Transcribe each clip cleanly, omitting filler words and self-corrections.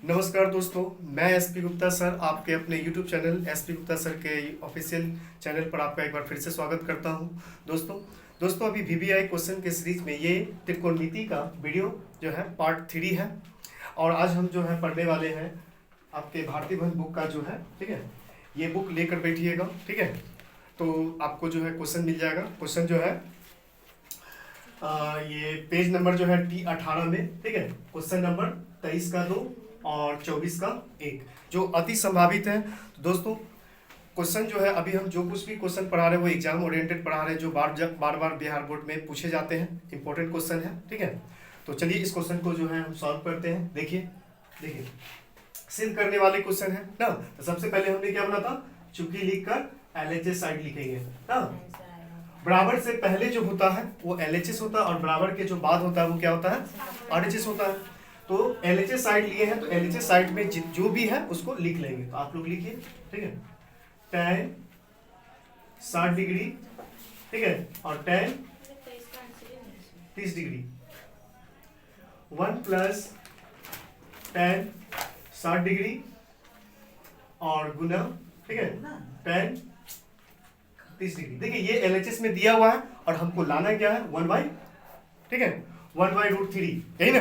नमस्कार दोस्तों, मैं एसपी गुप्ता सर आपके अपने YouTube channel SP Gupta sir के ऑफिशियल चैनल पर आपका एक बार फिर से स्वागत करता हूं। दोस्तों अभी वीवीआई क्वेश्चन के सीरीज में ये त्रिकोणमिति का वीडियो जो है पार्ट 3 है और आज हम जो है पढ़ने वाले हैं आपके भारतीय बंध बुक का जो है, ठीक है। ये बुक लेकर बैठिएगा, ठीक है। तो आपको जो है क्वेश्चन मिल जाएगा। क्वेश्चन जो है ये पेज नंबर जो है T18 में, ठीक है। क्वेश्चन नंबर 23 का 2 और 24 का 1 जो अति संभावित है। तो दोस्तों क्वेश्चन जो है अभी हम जो कुछ भी क्वेश्चन पढ़ा रहे हैं वो एग्जाम ओरिएंटेड पढ़ा रहे हैं, जो बार बार बिहार बोर्ड में पूछे जाते हैं, इंपॉर्टेंट क्वेश्चन है, ठीक है। तो चलिए इस क्वेश्चन को जो है हम सॉल्व करते हैं। देखिए सिद्ध करने वाले क्वेश्चन है ना। तो सबसे पहले हमने क्या बना था, चुकी लिखकर LHS साइड लिखेंगे ना। बराबर से पहले जो होता है वो LHS होता है और बराबर के जो बाद होता है वो क्या होता है, RHS होता है। तो LHS साइड लिए हैं तो LHS साइड में जो भी है उसको लिख लेंगे। तो आप लोग लिखिए, ठीक है। tan 60 डिग्री, ठीक है, और tan 30 degree 1 plus tan 60 degree और गुना, ठीक है, tan 30 डिग्री। देखिए ये LHS में दिया हुआ है और हमको लाना क्या है 1/, ठीक है, 1/√3, यही ना।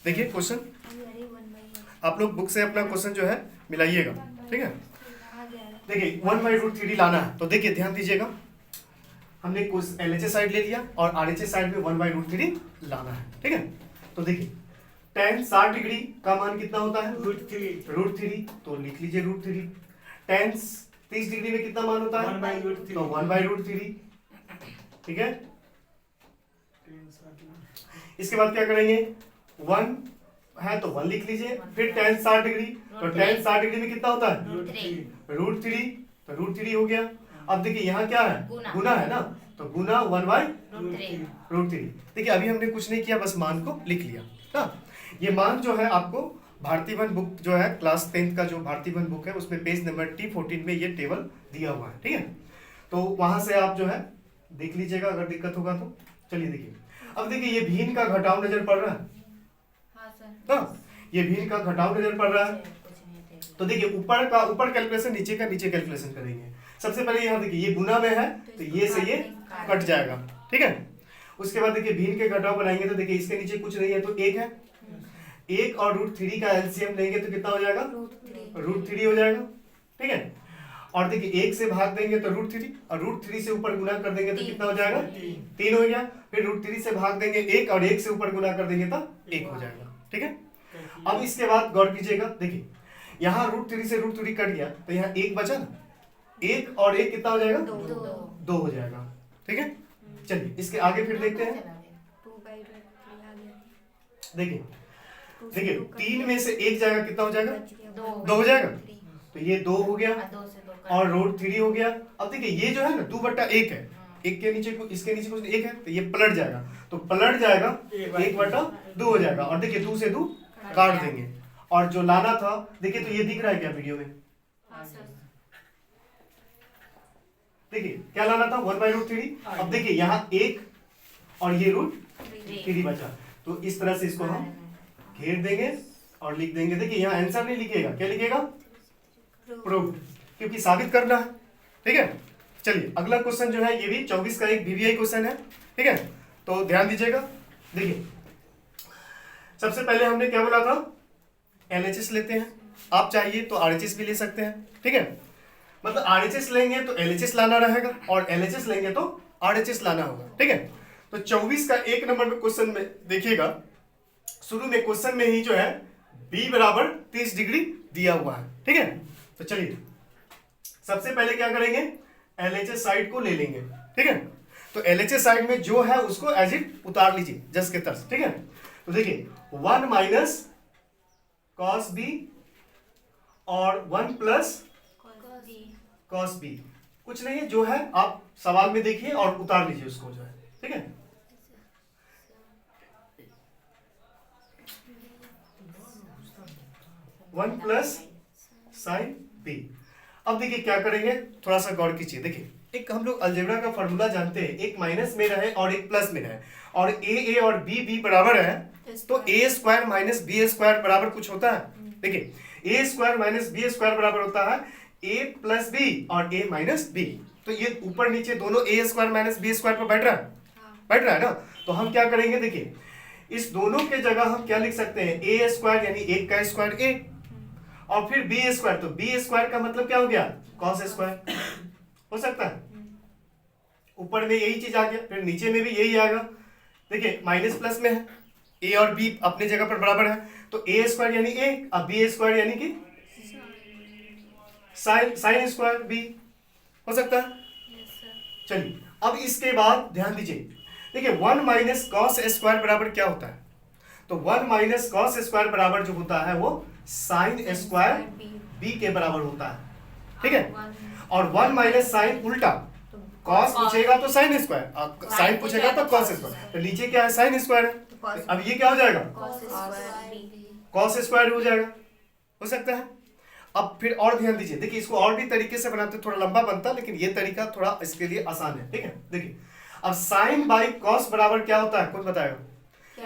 देखिए क्वेश्चन आप लोग बुक से अपना क्वेश्चन जो है मिलाइएगा, ठीक है। देखिए 1/√3 लाना है तो देखिए ध्यान दीजिएगा, हमने LHS साइड ले लिया और RHS साइड में 1/√3 लाना है, ठीक है। तो देखिए tan 60 डिग्री का मान कितना होता है, √3, तो लिख लीजिए √3। tan 30 डिग्री में कितना मान होता है, 1/√3, तो 1/√3, ठीक है। इसके बाद क्या करेंगे, 1 है तो 1 लिख लीजिए, फिर tan 60 डिग्री, तो tan 60 डिग्री में कितना होता है √3, तो √3 हो गया। अब देखिए यहाँ क्या है, गुना है ना, तो गुना 1/√3। देखिए अभी हमने कुछ नहीं किया, बस मान को लिख लिया ना। ये मान जो है आपको भारतीय वन बुक जो है क्लास 10th का जो भारतीय वन बुक है उसमें पेज नंबर T14 में ये टेबल दिया हुआ है, ठीक है। तो वहां से आप जो है देख लीजिएगा, अगर दिक्कत होगा तो। चलिए देखिए, अब देखिए ये भीन का घटाव नजर पड़ रहा है, हाँ, ये भीन का घटाव नजर पड़ रहा है। तो देखिए ऊपर कैलकुलेशन, नीचे का नीचे कैलकुलेशन करेंगे। सबसे पहले यहाँ देखिए ये गुना में है तो ये से ये कट जाएगा, ठीक है। उसके बाद देखिए भीन के घटाव बनाएंगे तो देखिए इसके नीचे कुछ नहीं है तो 1 है, 1 और √3 का LCM लेंगे तो कितना हो जाएगा, √3 हो जाएगा, ठीक है। और देखिए 1 से भाग देंगे तो √3 और √3 से ऊपर गुना कर देंगे तो कितना हो जाएगा, 3 हो गया। फिर √3 से भाग देंगे 1 और 1 से ऊपर गुना कर देंगे तो 1 हो जाएगा, ठीक है। अब इसके बाद गौर कीजिएगा, देखिए यहाँ √3 से √3 कट गया तो यहाँ 1 बचा ना, 1 और 1 कितना हो जाएगा, 2 हो जाएगा, ठीक है। चलिए इसके आगे फिर देखते हैं। देखिए 3 में से 1 जाएगा, कितना हो जाएगा, 2 हो जाएगा, तो ये 2 हो गया और √3 हो गया। अब देखिए ये जो है ना 2/1 है, एक के नीचे इसके नीचे कुछ 1 है तो ये पलट जाएगा, तो पलट जाएगा 1/2 हो जाएगा। और देखिए 2 से 2 काट देंगे और जो लाना था, देखिए तो ये दिख रहा है क्या वीडियो में, देखिए क्या लाना था 1/√3। अब देखिए यहाँ 1 और ये √3 बचा, तो इस तरह से इसको हम घेर देंगे और लिख देंगे। देखिए यहाँ आंसर नहीं लिखेगा, क्या लिखेगा, प्रूव्ड, क्योंकि साबित करना है, ठीक है। चलिए अगला क्वेश्चन जो है ये भी 24 का एक VVI क्वेश्चन है, ठीक है। तो ध्यान दीजिएगा, देखिए सबसे पहले हमने क्या बोला था, LHS लेते हैं, आप चाहिए तो RHS भी ले सकते हैं, ठीक है। मतलब RHS लेंगे तो LHS लाना रहेगा और LHS लेंगे तो RHS लाना होगा, ठीक है। तो 24 का 1 नंबर में क्वेश्चन में देखिएगा, शुरू में क्वेश्चन में ही जो है B बराबर 30 डिग्री दिया हुआ है, ठीक है। तो चलिए सबसे पहले क्या करेंगे, LHS साइड को ले लेंगे, ठीक है। तो LHS साइड में जो है उसको एज इट उतार लीजिए जस के तस, ठीक है। तो देखिए 1 माइनस cos B और 1 प्लस cos B, कुछ नहीं है, जो है आप सवाल में देखिए और उतार लीजिए उसको जो है, ठीक है। One plus sign B। अब देखिए क्या करेंगे, थोड़ा सा गौर कीजिए, देखिए एक हम लोग अलजेब्रा का फॉर्मूला जानते हैं, एक माइनस में रहे और एक प्लस में रहे, और ए और बी बराबर है, तो ए स्क्वायर माइनस बी स्क्वायर बराबर कुछ होता है। देखिए ए स्क्वायर माइनस बी स्क्वायर बराबर होता है ए प्लस बी और ए माइनस बी। तो ये ऊपर नीचे दोनों ए स्क्वायर माइनस बी स्क्वायर पर बैठ रहा है, बैठ रहा है ना। तो हम क्या करेंगे, देखिए इस दोनों के जगह हम क्या लिख सकते हैं, ए स्क्वायर यानी एक का स्क्वायर ए, और फिर बी स्क्वायर, तो बी स्क्वायर का मतलब क्या हो गया, कॉस स्क्वायर हो सकता है। ऊपर में यही चीज आ गया, फिर नीचे में भी यही आएगा। देखिए माइनस प्लस में है, ए और बी अपनी जगह पर बराबर है, तो ए स्क्वायर यानी ए, अब बी स्क्वायर यानी कि साइन स्क्वायर बी हो सकता है। चलिए अब इसके बाद ध्यान दीजिए, देखिए 1 माइनस कॉस स्क्वायर बराबर क्या होता है, तो 1 माइनस कॉस स्क्वायर बराबर जो होता है वो साइन स्क्वायर बी के बराबर होता है, ठीक है। और 1 माइनस साइन उल्टा, कॉस पूछेगा तो साइन स्क्वायर, साइन पूछेगा तो कॉस स्क्वायर, तो नीचे क्या है, साइन स्क्वायर है। अब ये क्या हो जाएगा, कॉस स्क्वायर हो जाएगा, हो सकता है। अब फिर और ध्यान दीजिए, देखिए इसको और भी तरीके से बनाते, थोड़ा लंबा बनता, लेकिन ये तरीका थोड़ा इसके लिए आसान है, ठीक है। देखिए अब साइन बाई कॉस बराबर क्या होता है, कौन बताएगा,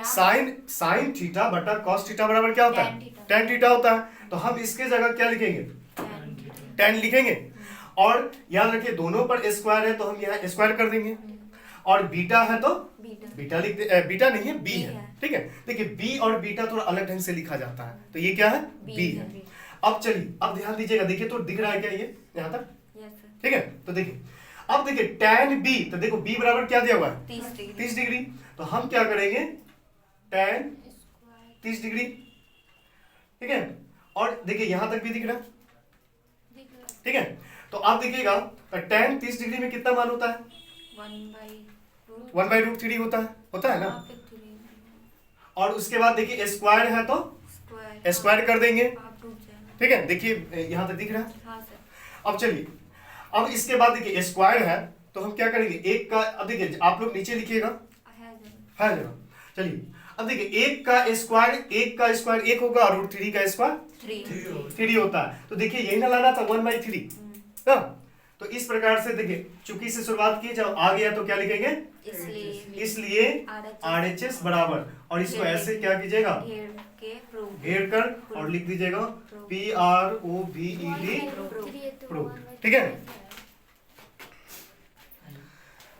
साइन थीटा बटा कॉस थीटा बराबर क्या होता है, टेन थीटा होता है। तो हम इसके जगह क्या लिखेंगे, टेन लिखेंगे, और याद रखिए दोनों पर स्क्वायर है तो हम यहाँ स्क्वायर कर देंगे, और बीटा है तो बीटा लिख दे, बीटा नहीं है बी है, ठीक है। देखिए बी और बीटा थोड़ा अलग ढंग से लिखा जाता है, तो ये क्या है, बी है। अब चलिए अब ध्यान दीजिएगा, देखिए तो दिख रहा है क्या ये यहाँ तक, ठीक है। तो देखिए अब देखिए tan b, तो देखो b बराबर क्या दिया हुआ है, 30 डिग्री, तो हम क्या करेंगे, tan 30 डिग्री, ठीक है। और देखिए यहां तक भी दिख रहा है, ठीक है। तो आप देखिएगा tan 30 डिग्री में कितना मान होता है, 1/√3 होता है ना। और उसके बाद देखिए स्क्वायर है तो स्क्वायर कर देंगे, ठीक है। देखिए यहां तक दिख रहा है। अब चलिए अब इसके बाद देखिए स्क्वायर है तो हम क्या करेंगे, एक का, अब देखिए आप लोग नीचे लिखिएगा, है जरा। चलिए अब देखिए एक का स्क्वायर एक होगा और √3 का स्क्वायर 3 होता है, तो देखिए यही ना लाना था 1/3 ना। तो इस प्रकार से देखिए चूंकि से शुरुआत की, जब आ गया तो क्या लिखेंगे, इसलिए RHS बराबर, और इसको ऐसे क्या कीजिएगा, घेर कर और लिख दीजिएगा PROVED प्रूव, ठीक है।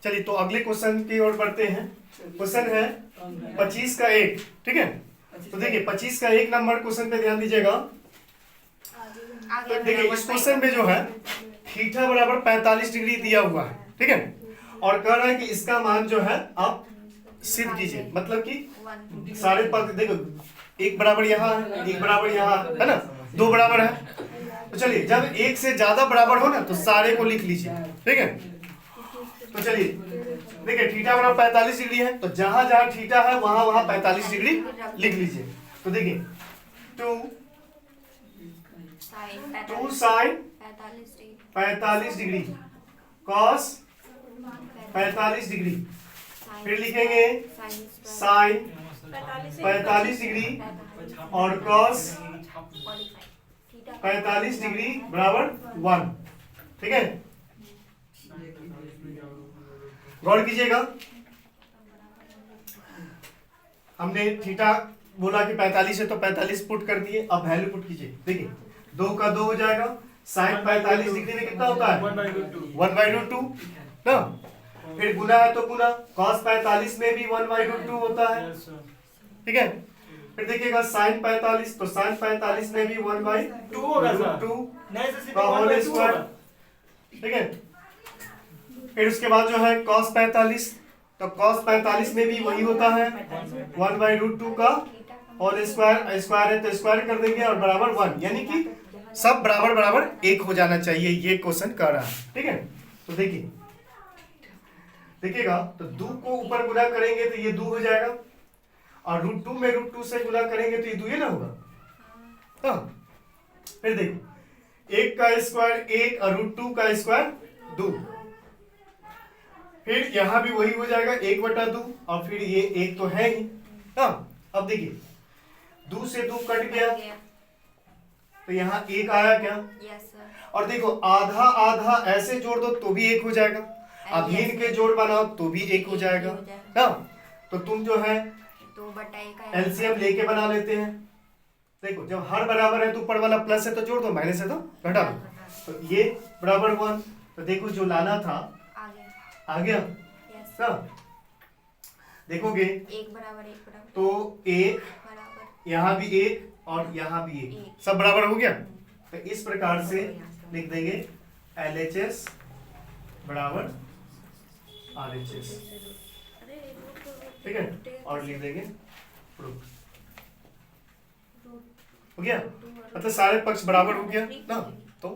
चलिए तो अगले क्वेश्चन की ओर बढ़ते हैं। क्वेश्चन है 25 का 1, ठीक है। तो देखिए 25 का 1 नंबर क्वेश्चन पे ध्यान दीजिएगा। तो देखिए इस क्वेश्चन में जो है थीटा बराबर 45 डिग्री दिया हुआ है, ठीक है, और कह रहा है कि इसका मान जो है आप सिद्ध कीजिए, मतलब कि सारे पद, देखो एक बराबर यहाँ है, एक बराबर यहाँ है ना, दो बराबर है। तो चलिए जब एक से ज्यादा बराबर हो ना तो सारे को लिख लीजिए, ठीक है। तो चलिए देखिए थीटा बराबर 45 डिग्री है, तो जहां जहां थीटा है वहां वहां 45 डिग्री लिख लीजिए। तो देखिए 2 साइन 45 डिग्री, कॉस 45 डिग्री, फिर लिखेंगे साइन 45 डिग्री और कॉस 45 डिग्री बराबर 1, ठीक है। गौर कीजिएगा, हमने थीटा बोला कि 45 है तो 45 पुट कर दिए, अब वैल्यू पुट कीजिए। देखिए 2 का 2 हो जाएगा, साइन 45 डिग्री में कितना होता है, 1/√2 ना, फिर गुना है तो गुना, cos 45 में भी 1/√2 होता है, ठीक है। फिर देखिएगा साइन 45, तो साइन 45 में भी 1/2 का होल स्क्वायर, ठीक है। फिर उसके बाद जो है cos 45, तो cos 45 में भी वही होता है 1/√2 का होल स्क्वायर, स्क्वायर है तो स्क्वायर कर देंगे और बराबर 1, यानी कि सब बराबर बराबर 1 हो जाना चाहिए, ये क्वेश्चन कर रहा है, ठीक है। तो देखिए देखिएगा, तो 2 को ऊपर गुना करेंगे तो ये 2 हो जाएगा, और √2 में √2 से गुना करेंगे तो ये 2 ही ना होगा, हाँ। फिर देखो 1 का स्क्वायर 1 और √2 का स्क्वायर 2, फिर यहां भी वही हो जाएगा 1/2, और फिर ये 1 तो है ही, हाँ। अब देखिए 2 से 2 कट गया, तो यहाँ एक आया क्या? Yes sir. और देखो आधा आधा ऐसे जोड़ दो तो भी एक हो जाएगा, अभिन्न के जोड़ बनाओ तो भी एक हो जाएगा ना। तो तुम जो है 2/1 का एलसीएम लेके बना लेते हैं। देखो जब हर बराबर है तो ऊपर वाला प्लस है तो जोड़ दो, माइनस है तो घटा दो, तो ये बराबर 1। तो देखो जो लाना था आ गया यस ना। देखोगे 1 बराबर 1 बराबर तो एक, बराबर यहाँ भी एक और यहाँ भी एक, सब बराबर हो गया। तो इस प्रकार से लिख देंगे LHS बराबर RHS, ठीक है, और लिख देंगे प्रूफ। हो गया, मतलब सारे पक्ष बराबर हो गया ना। तो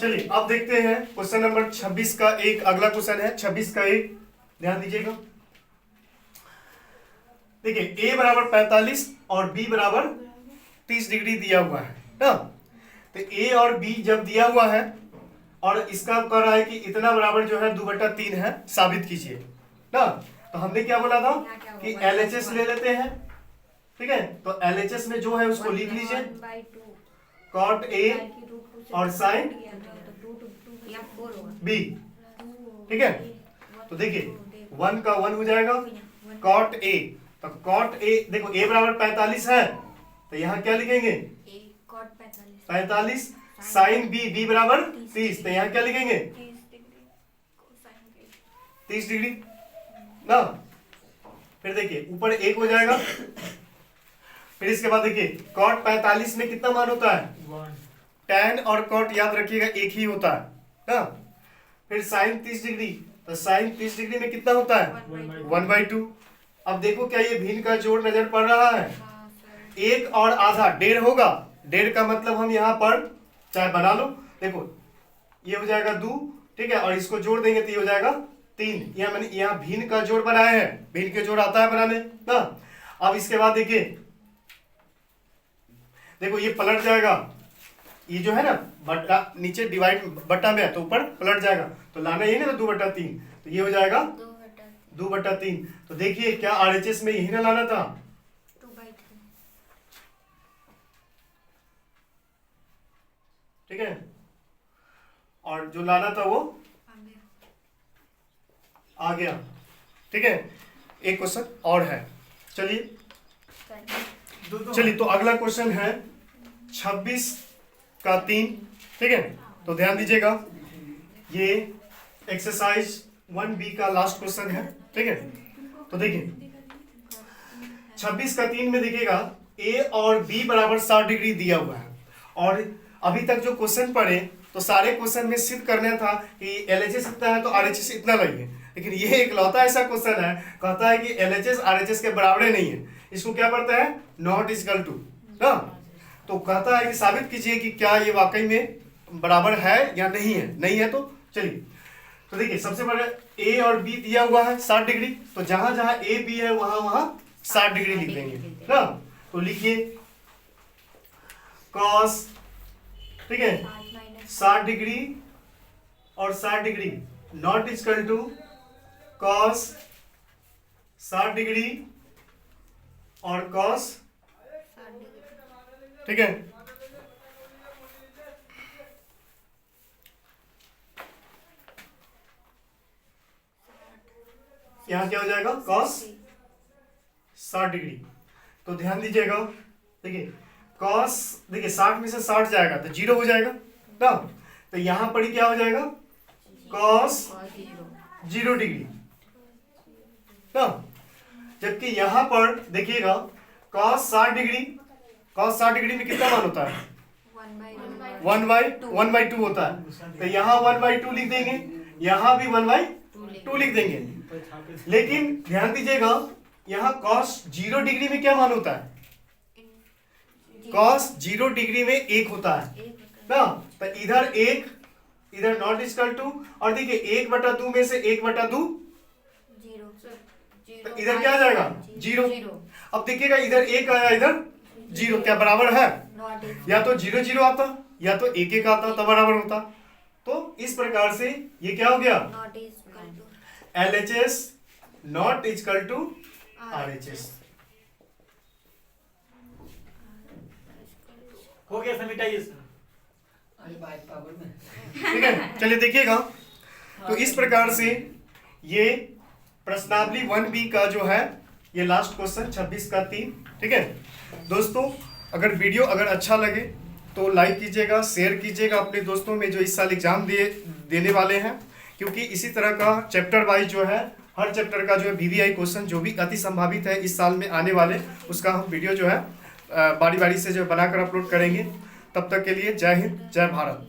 चलिए अब देखते हैं क्वेश्चन नंबर 26 का एक अगला क्वेश्चन है। 26 का एक ध्यान दीजिएगा। देखिए a बराबर 45 और b बराबर 30 डिग्री दिया हुआ है ना। तो a और b जब दिया हुआ है और इसका कह रहा है कि इतना बराबर जो है 2/3 है, साबित कीजिए ना। तो हमने क्या बोला था कि LHS ले लेते हैं, ठीक है। तो LHS में जो है उसको लिख लीजिए cot A और sin B, ठीक है। तो देखिए 1 का 1 हो जाएगा cot A, तो cot A देखो a बराबर 45 है तो यहाँ क्या लिखेंगे 45, sin B बराबर 30, तो यहाँ क्या लिखेंगे 30 डिग्री ना। फिर देखिए ऊपर 1 हो जाएगा। फिर इसके बाद देखिए cot 45 में कितना मान होता है, tan और cot याद रखिएगा एक ही होता है ना। फिर sin 30 डिग्री, तो sin 30 डिग्री में कितना होता है 1/2। अब देखो क्या ये भिन्न का जोड़ नजर पड़ रहा है, एक और आधा 1.5 होगा। 1.5 का मतलब हम यहाँ पर चाहे बना लो, देखो ये हो जाएगा 2, ठीक है, और इसको जोड़ देंगे तो ये हो जाएगा 3। यहाँ मैंने यहाँ भिन्न का जोड़ बनाया है, भिन्न के जोड़ आता है बनाने ना। अब इसके बाद देखिए देखो ये पलट जाएगा, ये जो है ना बट्टा नीचे डिवाइड बट्टा में है तो ऊपर पलट जाएगा, तो लाना यही ना 2/3, तो ये हो जाएगा 2/3। तो देखिए क्या RHS में यही ना लाना था, 2/3, ठीक है, और जो लाना था वो आ गया, ठीक है। एक क्वेश्चन और है, चलिए तो अगला क्वेश्चन है 26 का 3, ठीक है। तो ध्यान दीजिएगा ये एक्सरसाइज 1B का लास्ट क्वेश्चन है, ठीक है। तो देखिए 26 का 3 में देखिएगा A और B बराबर 60 डिग्री दिया हुआ है, और अभी तक जो क्वेश्चन पढ़े तो सारे क्वेश्चन में सिद्ध करना था कि LHS इतना है तो RHS इतना लगे, लेकिन ये एक लौता ऐसा क्वेश्चन है कहता है कि LHS RHS के बराबर नहीं है। इसको क्या पढ़ता है, नॉट इक्वल टू ना। तो कहता है कि साबित कीजिए कि क्या ये वाकई में बराबर है या नहीं है। नहीं है तो चलिए, तो देखिए सबसे पहले A और B दिया हुआ है 60 डिग्री, तो जहां जहां A B है वहां वहां 60 डिग्री लिख देंगे ना। तो लिखिए cos, ठीक है, 60 डिग्री और 60 degree not equal to cos 60 degree और cos, ठीक है। यहां क्या हो जाएगा cos 60 डिग्री। तो ध्यान दीजिएगा, देखिए cos, देखिए 60 में से 60 जाएगा तो 0 हो जाएगा ना। तो यहां पर ही क्या हो जाएगा cos 0 डिग्री ना। जबकि यहां पर देखिएगा cos 60 डिग्री में कितना मान होता है 1/2 होता है। तो यहाँ 1/2 लिख देंगे, यहाँ भी 1/2 लिख देंगे। लेकिन ध्यान दीजिएगा यहाँ cos 0 डिग्री में क्या मान होता है, cos 0 डिग्री में 1 होता है ना। तो इधर 1, इधर नॉट इक्वल टू, और देखिए 1/2 में से 1/2 तो इधर क्या आ जाएगा 0। अब देखिएगा इधर 1 आया, इधर 0, क्या बराबर है, या तो 0 0 आता या तो 1 1 आता तब बराबर होता। तो इस प्रकार से ये क्या हो गया LHS not equal to RHS। हो गया सैनिटाइजेशन। अरे भाई पावर में ठीक है, चलिए देखिएगा। तो इस प्रकार से ये प्रश्नावली 1B का जो है ये लास्ट क्वेश्चन 26 का 3। ठीक है दोस्तों, अगर वीडियो अगर अच्छा लगे तो लाइक कीजिएगा, शेयर कीजिएगा अपने दोस्तों में जो इस साल एग्जाम देने वाले हैं, क्योंकि इसी तरह का चैप्टर वाइज जो है हर चैप्टर का जो है VVI क्वेश्चन जो भी अति संभावित है इस साल में आने वाले, उसका हम वीडियो जो है बारी बारी से जो बनाकर अपलोड करेंगे। तब तक के लिए जय हिंद, जय भारत।